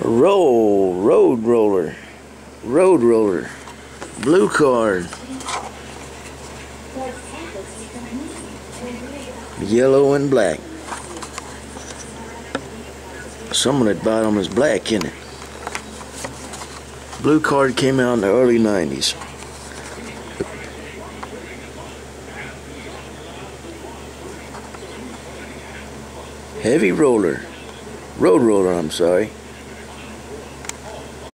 Road roller, blue card, yellow and black. Some of that bottom is black, isn't it? Blue card came out in the early 90s. Heavy roller, road roller, I'm sorry.